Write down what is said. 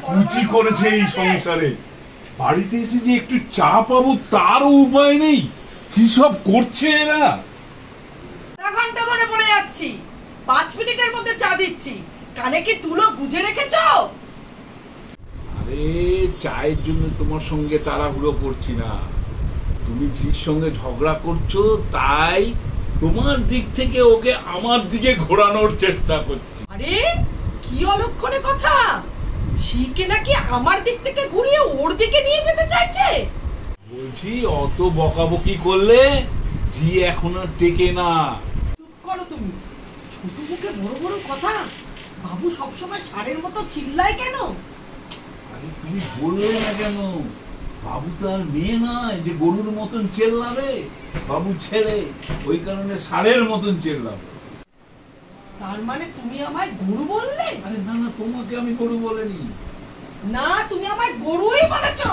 কুচি করেছে এই সংসারে, বাড়িতে এসে যে একটু চা পাবো তারও উপায় নেই। কি সব করছে এরা? ঘন্টা ধরে বলে যাচ্ছি, 5 মিনিটের মধ্যে চা দিচ্ছি, কানে কি তুলো গুজে রেখেছো? আরে চায়ের জন্য তোমার সঙ্গে তাড়াহুড়ো করছি না, তুমি ঝির সঙ্গে ঝগড়া করছো তাই তোমার দিক থেকে ওকে আমার দিকে ঘোরানোর চেষ্টা করছি। আরে কি অলক্ষণে কথা! ঝিকে নাকি আমার দিক থেকে ঘুরিয়ে ওর দিকে নিয়ে যেতে চাইছে। বলছি অত বকাবকি করলে ঝি এখন আর টেকে না। চুপ করো তুমি, ছোট মুখে বড় বড় কথা। বাবু সবসময় ষাঁড়ের মতো চিল্লায় কেন? আরে তুমি বললে না কেন? বাবু তো আর মেয়ে নয় যে গরুর মতন চেল্লাবে। বাবু ছেলে, ওই কারণে ষাঁড়ের মতন চেল্লাবে। তার মানে তুমি আমায় গরু বললে? আরে না না, তোমাকে আমি গরু বলিনি। না, তুমি আমায় গরুই বলেছো।